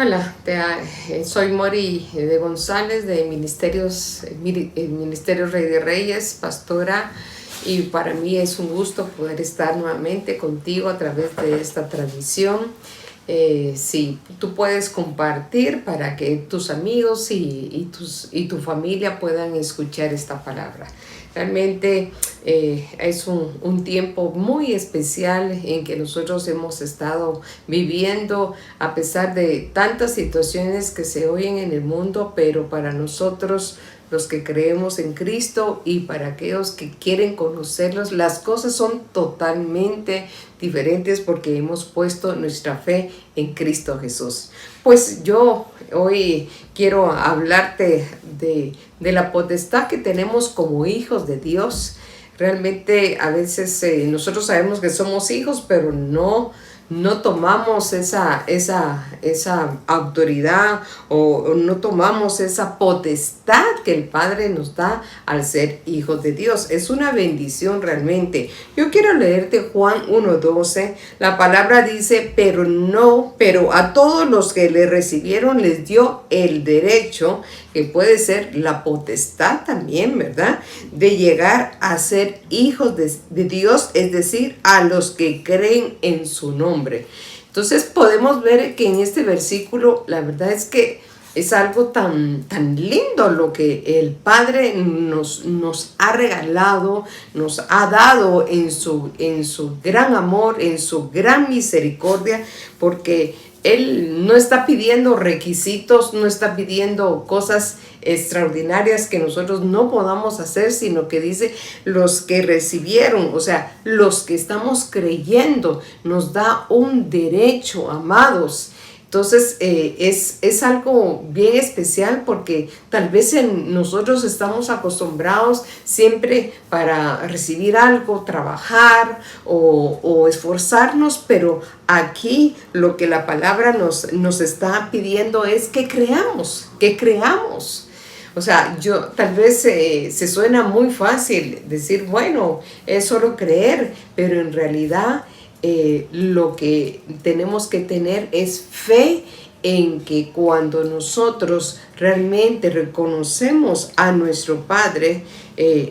Hola, soy Mori de González de Ministerio Rey de Reyes, pastora, y para mí es un gusto poder estar nuevamente contigo a través de esta transmisión. Sí, tú puedes compartir para que tus amigos y tu familia puedan escuchar esta palabra. Realmente es un tiempo muy especial en que nosotros hemos estado viviendo a pesar de tantas situaciones que se oyen en el mundo, pero para nosotros los que creemos en Cristo y para aquellos que quieren conocerlos, las cosas son totalmente diferentes porque hemos puesto nuestra fe en Cristo Jesús. Pues yo hoy quiero hablarte de la potestad que tenemos como hijos de Dios. Realmente a veces nosotros sabemos que somos hijos, pero no tomamos esa autoridad o no tomamos esa potestad que el Padre nos da al ser hijos de Dios. Es una bendición realmente. Yo quiero leerte Juan 1:12. La palabra dice, pero a todos los que le recibieron les dio el derecho, que puede ser la potestad también, ¿verdad?, de llegar a ser hijos de Dios, es decir, a los que creen en su nombre. Entonces podemos ver que en este versículo la verdad es que es algo tan lindo lo que el Padre nos ha regalado, nos ha dado en su gran amor, en su gran misericordia, porque Él no está pidiendo requisitos, no está pidiendo cosas extraordinarias que nosotros no podamos hacer, sino que dice los que recibieron, o sea, los que estamos creyendo, nos da un derecho, amados. Entonces es algo bien especial porque tal vez nosotros estamos acostumbrados siempre para recibir algo, trabajar o esforzarnos, pero aquí lo que la palabra nos está pidiendo es que creamos, que creamos. O sea, tal vez se suena muy fácil decir, bueno, es solo creer, pero en realidad lo que tenemos que tener es fe en que cuando nosotros realmente reconocemos a nuestro Padre,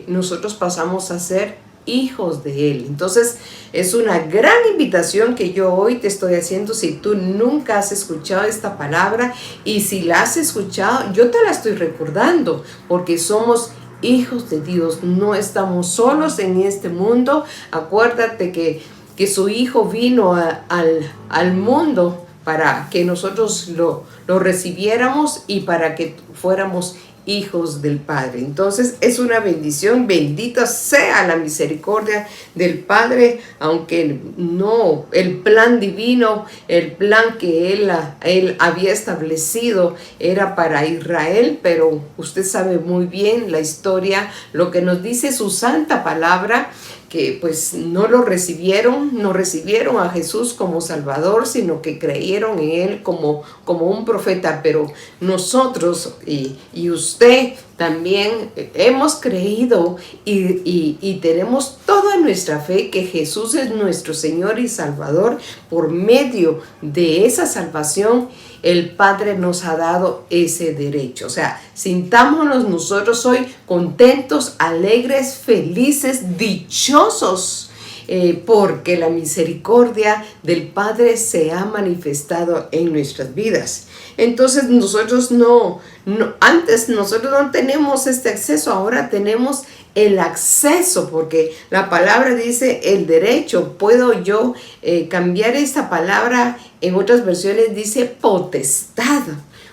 nosotros pasamos a ser hijos de Él. Entonces es una gran invitación que yo hoy te estoy haciendo. Si tú nunca has escuchado esta palabra, y si la has escuchado, yo te la estoy recordando, porque somos hijos de Dios, no estamos solos en este mundo. Acuérdate que su Hijo vino al mundo para que nosotros lo recibiéramos y para que fuéramos hijos del Padre. Entonces es una bendición. Bendita sea la misericordia del Padre, aunque no, el plan divino, el plan que él había establecido era para Israel, pero usted sabe muy bien la historia, lo que nos dice su santa palabra, que pues no recibieron a Jesús como Salvador, sino que creyeron en Él como un profeta. Pero nosotros y usted también hemos creído y tenemos toda nuestra fe que Jesús es nuestro Señor y Salvador. Por medio de esa salvación, el Padre nos ha dado ese derecho. O sea, sintámonos nosotros hoy contentos, alegres, felices, dichosos, porque la misericordia del Padre se ha manifestado en nuestras vidas. Entonces antes nosotros no tenemos este acceso, ahora tenemos el acceso, porque la palabra dice el derecho. Puedo yo cambiar esta palabra, en otras versiones dice potestad.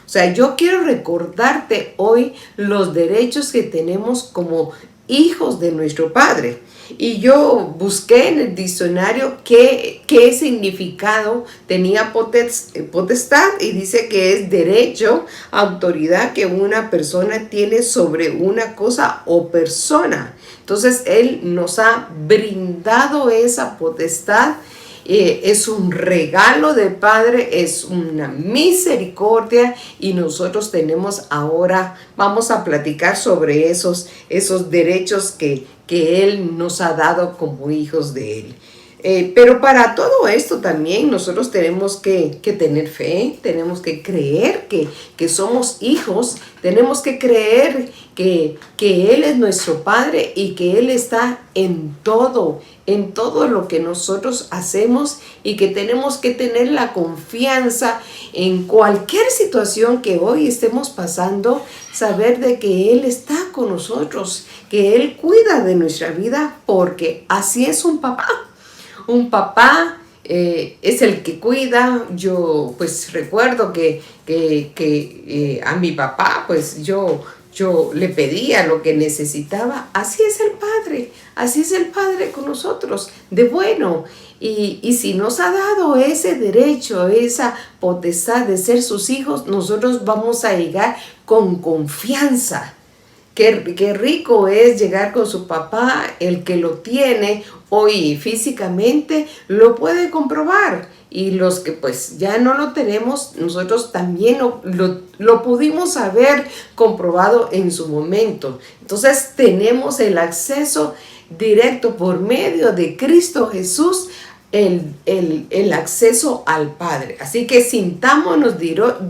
O sea, yo quiero recordarte hoy los derechos que tenemos como hijos de nuestro Padre. Y yo busqué en el diccionario qué significado tenía potestad, y dice que es derecho, autoridad que una persona tiene sobre una cosa o persona. Entonces Él nos ha brindado esa potestad. Es un regalo del Padre, es una misericordia, y nosotros vamos a platicar sobre esos derechos que Él nos ha dado como hijos de Él. Pero para todo esto también nosotros tenemos que tener fe, tenemos que creer que somos hijos, tenemos que creer que Él es nuestro Padre y que Él está en todo lo que nosotros hacemos, y que tenemos que tener la confianza en cualquier situación que hoy estemos pasando, saber de que Él está con nosotros, que Él cuida de nuestra vida, porque así es un papá. Un papá es el que cuida. Yo pues recuerdo que a mi papá pues yo le pedía lo que necesitaba. Así es el Padre con nosotros, de bueno. Y si nos ha dado ese derecho, esa potestad de ser sus hijos, nosotros vamos a llegar con confianza. Qué rico es llegar con su papá. El que lo tiene hoy físicamente lo puede comprobar. Y los que pues ya no lo tenemos, nosotros también lo pudimos haber comprobado en su momento. Entonces tenemos el acceso directo por medio de Cristo Jesús, el acceso al Padre. Así que sintámonos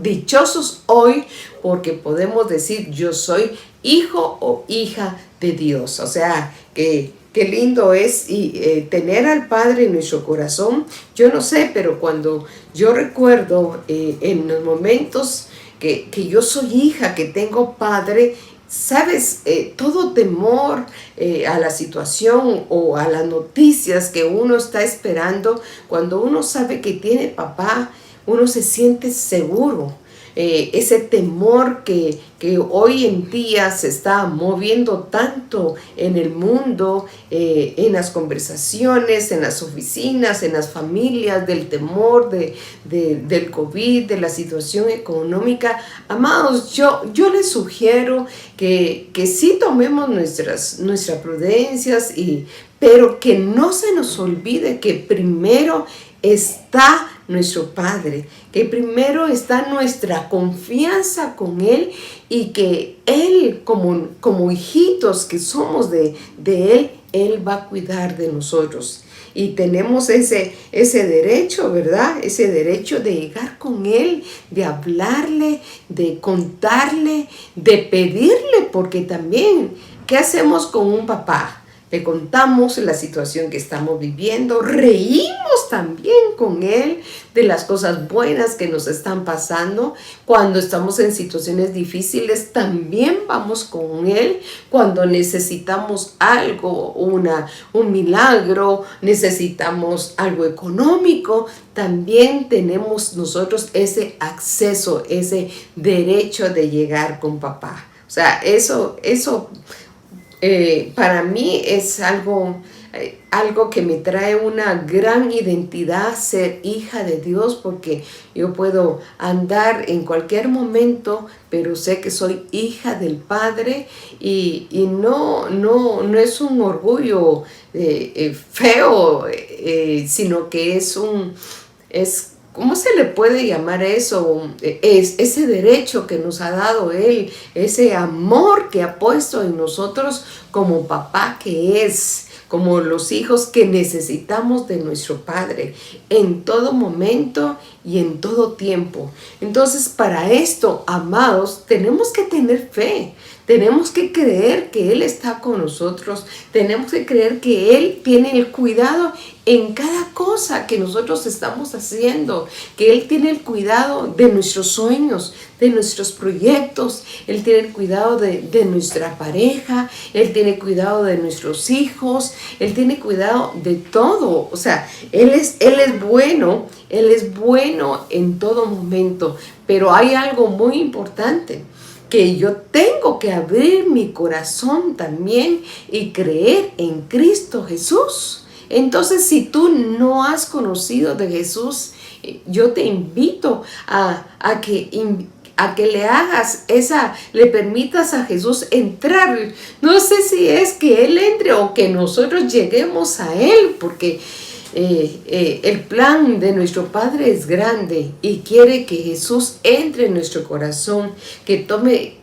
dichosos hoy, porque podemos decir: yo soy hijo o hija de Dios. O sea, qué lindo es tener al Padre en nuestro corazón. Yo no sé, pero cuando yo recuerdo en los momentos que yo soy hija, que tengo Padre, ¿sabes? Todo temor a la situación o a las noticias que uno está esperando, cuando uno sabe que tiene papá, uno se siente seguro. Ese temor que hoy en día se está moviendo tanto en el mundo, en las conversaciones, en las oficinas, en las familias, del temor del COVID, de la situación económica. Amados, yo les sugiero que sí tomemos nuestras prudencias, pero que no se nos olvide que primero está nuestro Padre, que primero está nuestra confianza con Él, y que Él, como hijitos que somos de Él, Él va a cuidar de nosotros. Y tenemos ese derecho, ¿verdad? Ese derecho de llegar con Él, de hablarle, de contarle, de pedirle, porque también, ¿qué hacemos con un papá? Le contamos la situación que estamos viviendo, reímos también con Él de las cosas buenas que nos están pasando. Cuando estamos en situaciones difíciles, también vamos con Él. Cuando necesitamos algo, un milagro, necesitamos algo económico, también tenemos nosotros ese acceso, ese derecho de llegar con papá. O sea, eso para mí es algo que me trae una gran identidad, ser hija de Dios, porque yo puedo andar en cualquier momento, pero sé que soy hija del Padre, y no es un orgullo feo, sino que es ¿cómo se le puede llamar eso? Es ese derecho que nos ha dado Él, ese amor que ha puesto en nosotros como papá que es, como los hijos que necesitamos de nuestro Padre en todo momento y en todo tiempo. Entonces, para esto, amados, tenemos que tener fe. Tenemos que creer que Él está con nosotros. Tenemos que creer que Él tiene el cuidado en cada cosa que nosotros estamos haciendo. Que Él tiene el cuidado de nuestros sueños, de nuestros proyectos. Él tiene el cuidado de nuestra pareja. Él tiene cuidado de nuestros hijos. Él tiene cuidado de todo. O sea, Él es bueno. Él es bueno en todo momento. Pero hay algo muy importante, que yo tengo que abrir mi corazón también y creer en Cristo Jesús. Entonces, si tú no has conocido de Jesús, yo te invito a que le permitas a Jesús entrar. No sé si es que Él entre o que nosotros lleguemos a Él, porque el plan de nuestro Padre es grande y quiere que Jesús entre en nuestro corazón, que tome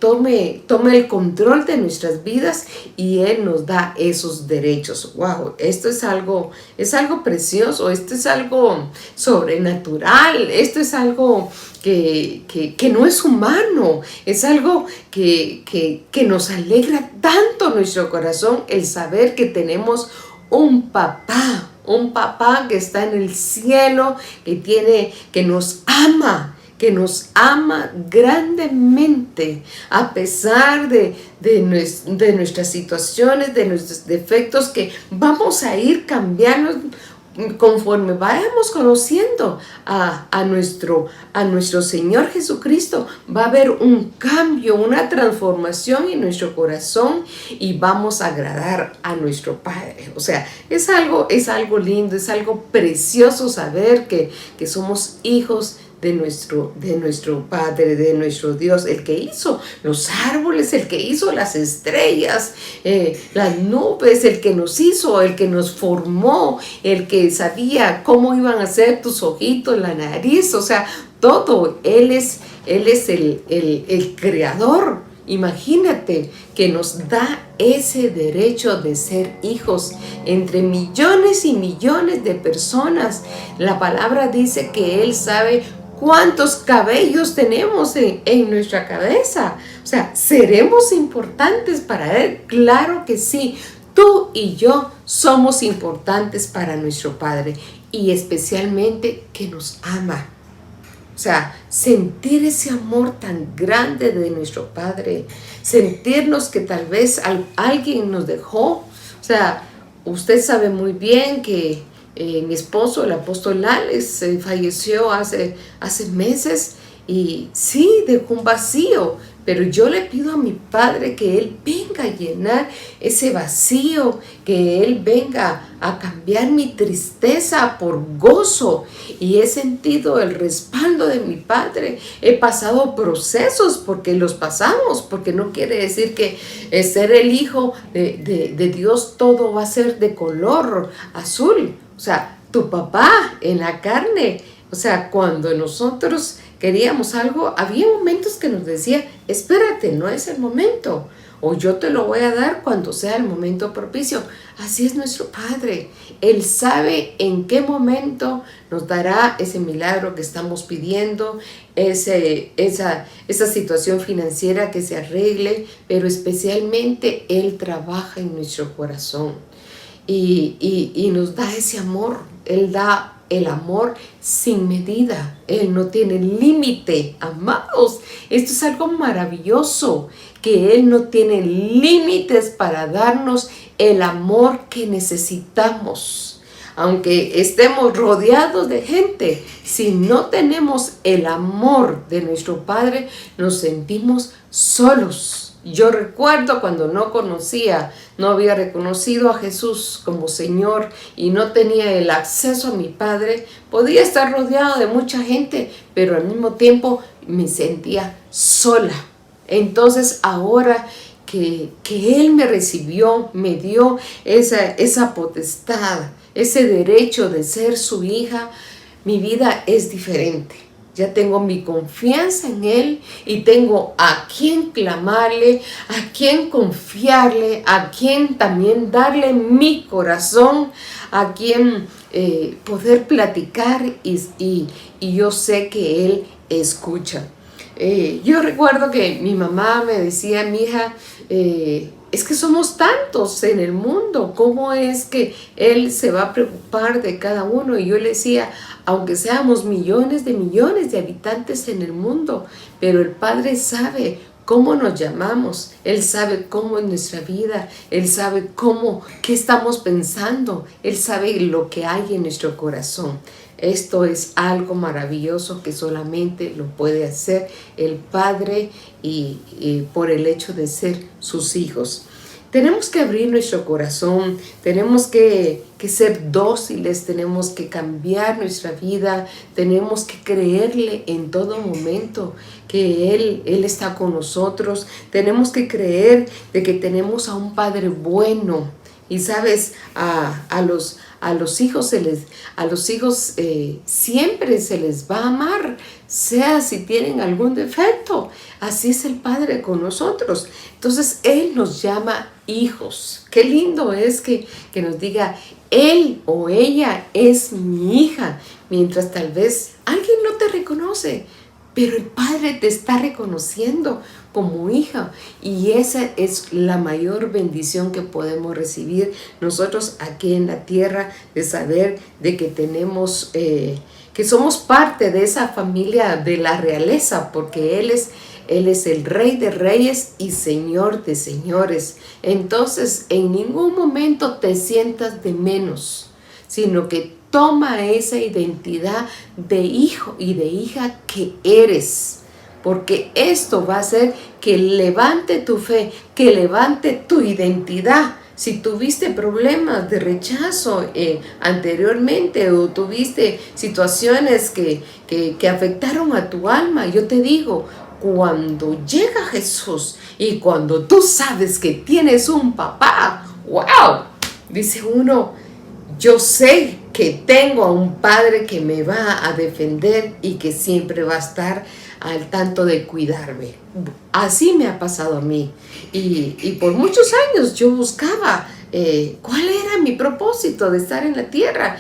el control de nuestras vidas y Él nos da esos derechos. Wow, esto es algo precioso, esto es algo sobrenatural, esto es algo que no es humano, es algo que nos alegra tanto nuestro corazón el saber que tenemos un papá que está en el cielo, que nos ama grandemente, a pesar de nuestras situaciones, de nuestros defectos, que vamos a ir cambiando conforme vayamos conociendo a nuestro Señor Jesucristo. Va a haber un cambio, una transformación en nuestro corazón y vamos a agradar a nuestro Padre. O sea, es algo lindo, es algo precioso saber que somos hijos de nuestro Padre, de nuestro Dios, el que hizo los árboles, el que hizo las estrellas, las nubes, el que nos hizo, el que nos formó, el que sabía cómo iban a ser tus ojitos, la nariz, o sea, todo. Él es el creador. Imagínate que nos da ese derecho de ser hijos entre millones y millones de personas. La palabra dice que Él sabe cuántos cabellos tenemos en nuestra cabeza. O sea, ¿seremos importantes para Él? Claro que sí. Tú y yo somos importantes para nuestro Padre, y especialmente que nos ama. O sea, sentir ese amor tan grande de nuestro Padre, sentirnos que tal vez alguien nos dejó. O sea, usted sabe muy bien que mi esposo, el apóstol Alex, falleció hace meses, y sí, dejó un vacío, pero yo le pido a mi Padre que Él venga a llenar ese vacío, que Él venga a cambiar mi tristeza por gozo, y he sentido el respaldo de mi Padre. He pasado procesos, porque los pasamos, porque no quiere decir que ser el hijo de Dios todo va a ser de color azul. O sea, tu papá en la carne, o sea, cuando nosotros queríamos algo, había momentos que nos decía: espérate, no es el momento, o yo te lo voy a dar cuando sea el momento propicio. Así es nuestro Padre. Él sabe en qué momento nos dará ese milagro que estamos pidiendo, esa situación financiera que se arregle, pero especialmente Él trabaja en nuestro corazón y nos da ese amor. Él da el amor sin medida. Él no tiene límite, amados. Esto es algo maravilloso, que Él no tiene límites para darnos el amor que necesitamos. Aunque estemos rodeados de gente, si no tenemos el amor de nuestro Padre, nos sentimos solos. Yo recuerdo cuando no había reconocido a Jesús como Señor y no tenía el acceso a mi Padre, podía estar rodeado de mucha gente, pero al mismo tiempo me sentía sola. Entonces ahora que Él me recibió, me dio esa potestad, ese derecho de ser su hija, mi vida es diferente. Ya tengo mi confianza en Él y tengo a quien clamarle, a quien confiarle, a quien también darle mi corazón, a quien poder platicar, y yo sé que Él escucha. Yo recuerdo que mi mamá me decía: mi hija, es que somos tantos en el mundo, ¿cómo es que Él se va a preocupar de cada uno? Y yo le decía: aunque seamos millones de habitantes en el mundo, pero el Padre sabe cómo nos llamamos, Él sabe cómo es nuestra vida, Él sabe qué estamos pensando, Él sabe lo que hay en nuestro corazón. Esto es algo maravilloso que solamente lo puede hacer el Padre, y por el hecho de ser sus hijos. Tenemos que abrir nuestro corazón, tenemos que ser dóciles, tenemos que cambiar nuestra vida, tenemos que creerle en todo momento que Él está con nosotros. Tenemos que creer de que tenemos a un Padre bueno. Y sabes, a A los hijos siempre se les va a amar, sea si tienen algún defecto. Así es el Padre con nosotros. Entonces Él nos llama hijos. Qué lindo es que nos diga, él o ella es mi hija, mientras tal vez alguien no te reconoce, pero el Padre te está reconociendo como hija, y esa es la mayor bendición que podemos recibir nosotros aquí en la tierra, de saber de que tenemos, que somos parte de esa familia de la realeza, porque Él es el Rey de Reyes y Señor de Señores. Entonces, en ningún momento te sientas de menos, sino que toma esa identidad de hijo y de hija que eres. Porque esto va a hacer que levante tu fe, que levante tu identidad. Si tuviste problemas de rechazo anteriormente, o tuviste situaciones que afectaron a tu alma, yo te digo, cuando llega Jesús y cuando tú sabes que tienes un papá, ¡wow! Dice uno, yo sé que tengo a un Padre que me va a defender y que siempre va a estar al tanto de cuidarme. Así me ha pasado a mí. Y por muchos años yo buscaba cuál era mi propósito de estar en la tierra.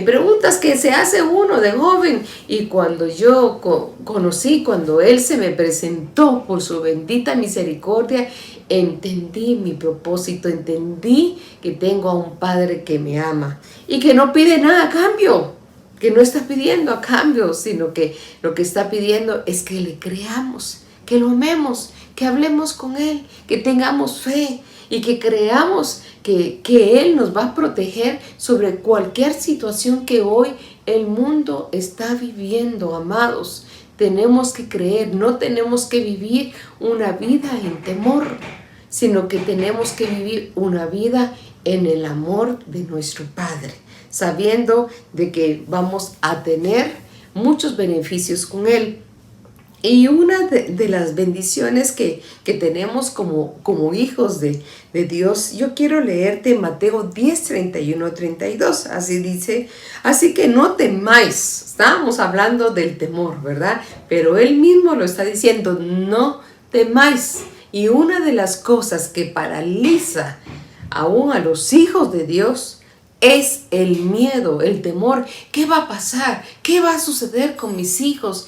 Preguntas que se hace uno de joven. Y cuando yo cuando Él se me presentó por su bendita misericordia, entendí mi propósito, entendí que tengo a un Padre que me ama y que no pide nada a cambio, que no está pidiendo a cambio, sino que lo que está pidiendo es que le creamos, que lo amemos, que hablemos con Él, que tengamos fe y que creamos que Él nos va a proteger sobre cualquier situación que hoy el mundo está viviendo, amados. Tenemos que creer, no tenemos que vivir una vida en temor, sino que tenemos que vivir una vida en el amor de nuestro Padre, sabiendo de que vamos a tener muchos beneficios con Él. Y una de las bendiciones que tenemos como hijos de Dios, yo quiero leerte Mateo 10, 31, 32. Así dice, así que no temáis. Estábamos hablando del temor, ¿verdad? Pero Él mismo lo está diciendo, no temáis. Y una de las cosas que paraliza aún a los hijos de Dios es el miedo, el temor. ¿Qué va a pasar? ¿Qué va a suceder con mis hijos?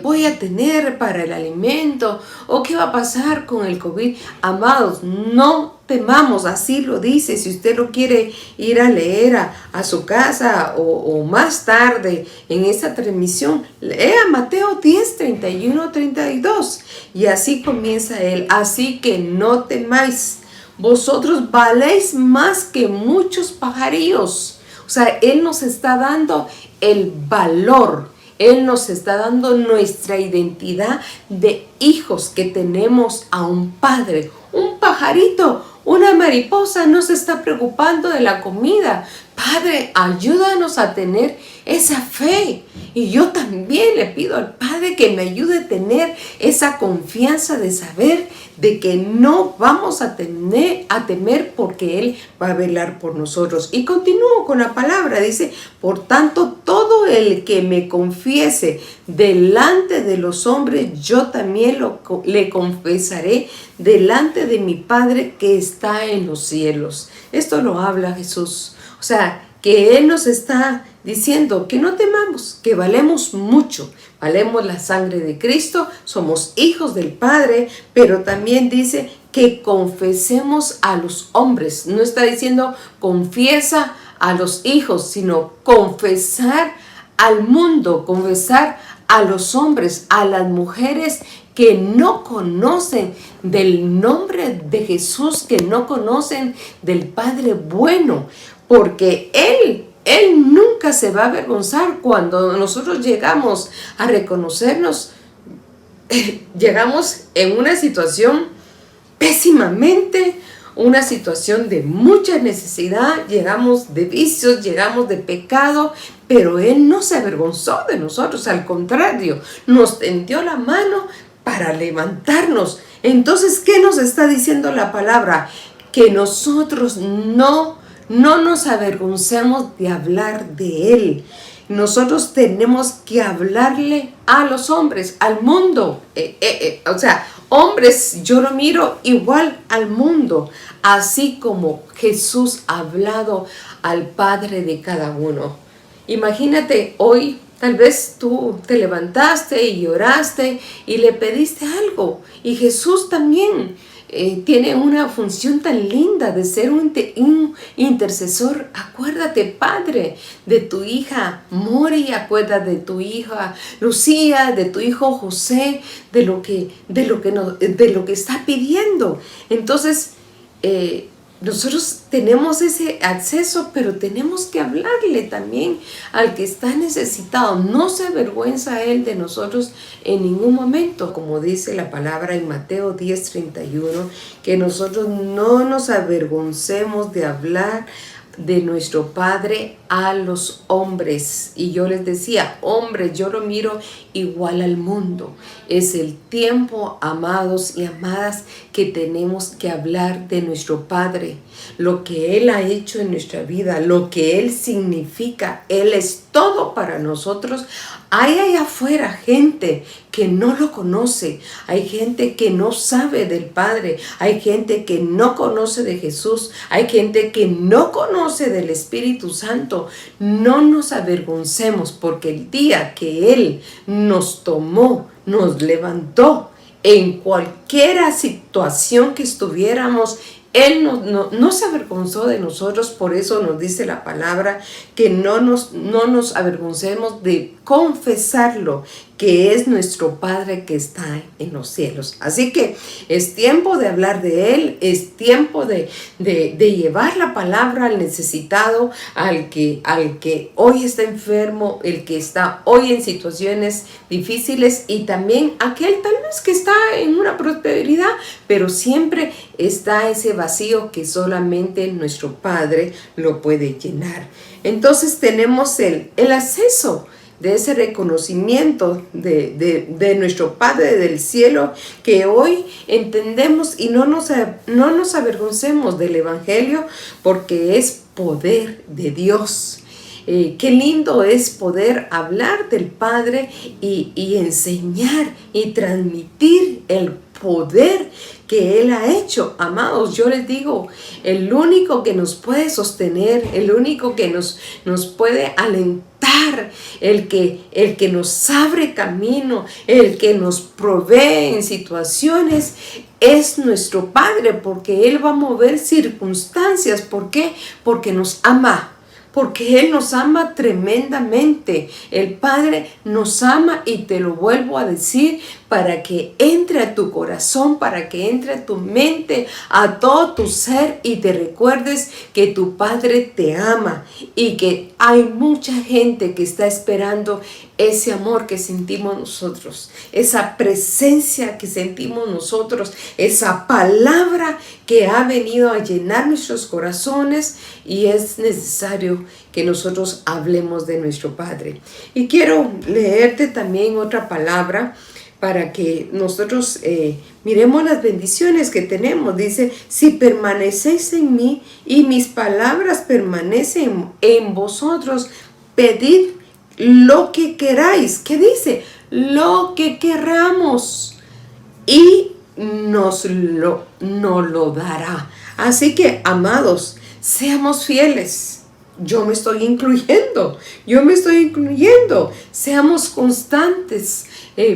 ¿Voy a tener para el alimento? ¿O qué va a pasar con el COVID? Amados, no temamos, así lo dice. Si usted lo quiere ir a leer a su casa o más tarde en esta transmisión, lea Mateo 10, 31, 32. Y así comienza Él. Así que no temáis. Vosotros valéis más que muchos pajarillos. O sea, Él nos está dando el valor. Él nos está dando nuestra identidad de hijos, que tenemos a un Padre. Un pajarito, una mariposa no se está preocupando de la comida. Padre, ayúdanos a tener esa fe. Y yo también le pido al Padre que me ayude a tener esa confianza de saber de que no vamos a temer, porque Él va a velar por nosotros. Y continúo con la palabra, dice, por tanto, todo el que me confiese delante de los hombres, yo también le confesaré delante de mi Padre que está en los cielos. Esto lo habla Jesús. O sea, que Él nos está diciendo que no temamos, que valemos mucho, valemos la sangre de Cristo, somos hijos del Padre, pero también dice que confesemos a los hombres. No está diciendo confiesa a los hijos, sino confesar al mundo, confesar a los hombres, a las mujeres que no conocen del nombre de Jesús, que no conocen del Padre bueno, porque Él nunca se va a avergonzar cuando nosotros llegamos a reconocernos. Llegamos en una situación pésimamente, una situación de mucha necesidad, llegamos de vicios, llegamos de pecado, pero Él no se avergonzó de nosotros, al contrario, nos tendió la mano para levantarnos. Entonces, ¿qué nos está diciendo la palabra? Que nosotros no no nos avergoncemos de hablar de Él. Nosotros tenemos que hablarle a los hombres, al mundo. O sea, hombres, yo lo miro igual al mundo, así como Jesús ha hablado al Padre de cada uno. Imagínate hoy, tal vez tú te levantaste y oraste y le pediste algo. Y Jesús también tiene una función tan linda de ser un intercesor. Acuérdate, Padre, de tu hija Mori, acuérdate de tu hija Lucía, de tu hijo José, de lo que está pidiendo. Entonces, nosotros tenemos ese acceso, pero tenemos que hablarle también al que está necesitado. No se avergüenza Él de nosotros en ningún momento, como dice la palabra en Mateo 10:31, que nosotros no nos avergoncemos de hablar de nuestro Padre a los hombres. Y yo les decía, hombres, yo lo miro igual al mundo. Es el tiempo, amados y amadas, que tenemos que hablar de nuestro Padre, lo que Él ha hecho en nuestra vida, lo que Él significa. Él es todo para nosotros. Hay allá afuera gente que no lo conoce, hay gente que no sabe del Padre, hay gente que no conoce de Jesús, hay gente que no conoce del Espíritu Santo. No nos avergoncemos, porque el día que Él nos tomó, nos levantó, en cualquier situación que estuviéramos, Él no se avergonzó de nosotros. Por eso nos dice la palabra que no nos avergoncemos de confesarlo, que es nuestro Padre que está en los cielos. Así que es tiempo de hablar de Él, es tiempo de llevar la palabra al necesitado, al que hoy está enfermo, el que está hoy en situaciones difíciles, y también aquel tal vez que está en una prosperidad, pero siempre está ese vacío que solamente nuestro Padre lo puede llenar. Entonces tenemos el acceso de ese reconocimiento de nuestro Padre del cielo, que hoy entendemos, y no nos avergoncemos del Evangelio, porque es poder de Dios. Qué lindo es poder hablar del Padre y enseñar y transmitir el poder que Él ha hecho. Amados, yo les digo, el único que nos puede sostener, el único que nos puede alentar, el que nos abre camino, el que nos provee en situaciones, es nuestro Padre, porque Él va a mover circunstancias. ¿Por qué? Porque nos ama. Porque Él nos ama tremendamente. El Padre nos ama, y te lo vuelvo a decir, para que entre a tu corazón, para que entre a tu mente, a todo tu ser, y te recuerdes que tu Padre te ama, y que hay mucha gente que está esperando ese amor que sentimos nosotros, esa presencia que sentimos nosotros, esa palabra que ha venido a llenar nuestros corazones, y es necesario que nosotros hablemos de nuestro Padre. Y quiero leerte también otra palabra para que nosotros miremos las bendiciones que tenemos. Dice, si permanecéis en mí y mis palabras permanecen en vosotros, pedid lo que queráis. ¿Qué dice? Lo que queramos, y nos lo dará. Así que, amados, seamos fieles. Yo me estoy incluyendo. Seamos constantes,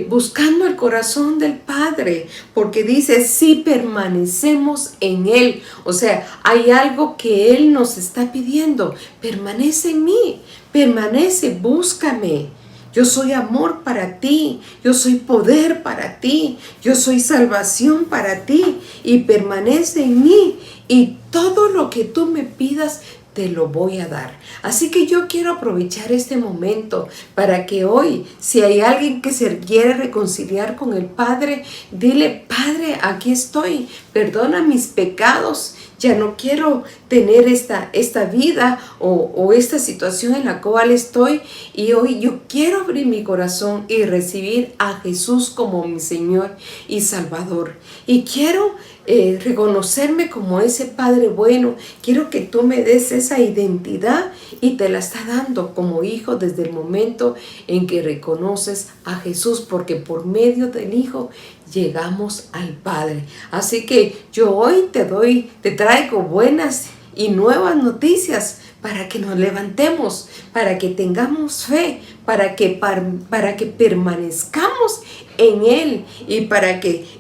buscando el corazón del Padre, porque dice, si permanecemos en Él. O sea, hay algo que Él nos está pidiendo. Permanece en mí, permanece, búscame. Yo soy amor para ti, yo soy poder para ti, yo soy salvación para ti, y permanece en mí, y todo lo que tú me pidas te lo voy a dar. Así que yo quiero aprovechar este momento para que hoy, si hay alguien que se quiere reconciliar con el Padre, dile, Padre, aquí estoy, perdona mis pecados, ya no quiero tener esta vida o esta situación en la cual estoy, y hoy yo quiero abrir mi corazón y recibir a Jesús como mi Señor y Salvador. Y quiero reconocerme como ese Padre bueno. Quiero que tú me des esa identidad, y te la está dando como hijo desde el momento en que reconoces a Jesús, porque por medio del Hijo llegamos al Padre. Así que yo hoy te traigo buenas y nuevas noticias para que nos levantemos, para que tengamos fe, para que permanezcamos en Él,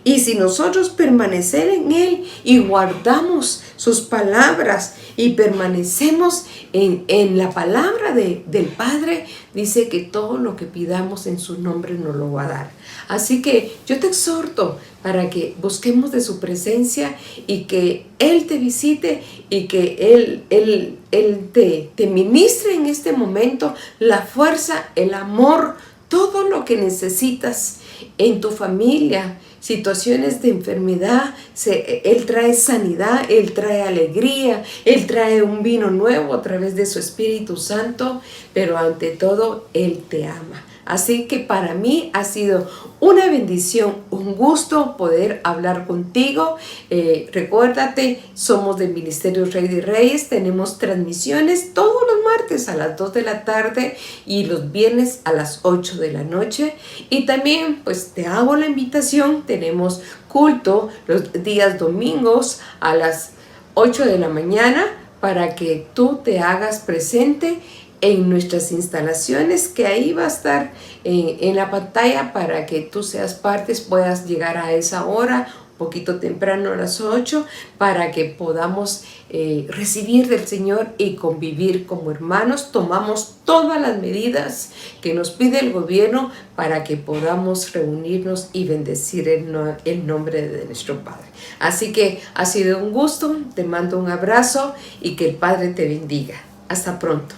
y si nosotros permanecer en Él y guardamos sus palabras y permanecemos en la palabra del Padre, dice que todo lo que pidamos en su nombre nos lo va a dar. Así que yo te exhorto para que busquemos de su presencia, y que Él te visite, y que Él te ministre en este momento la fuerza, el amor, todo lo que necesitas en tu familia. Situaciones de enfermedad, Él trae sanidad, Él trae alegría, Él trae un vino nuevo a través de su Espíritu Santo, pero ante todo Él te ama. Así que para mí ha sido una bendición, un gusto poder hablar contigo. Recuérdate, somos del Ministerio Rey de Reyes, tenemos transmisiones todos los martes a las 2 de la tarde y los viernes a las 8 de la noche. Y también pues te hago la invitación, tenemos culto los días domingos a las 8 de la mañana para que tú te hagas presente en nuestras instalaciones, que ahí va a estar en la pantalla para que tú seas parte, puedas llegar a esa hora, un poquito temprano a las 8, para que podamos recibir del Señor y convivir como hermanos. Tomamos todas las medidas que nos pide el gobierno para que podamos reunirnos y bendecir el nombre de nuestro Padre. Así que ha sido un gusto, te mando un abrazo y que el Padre te bendiga. Hasta pronto.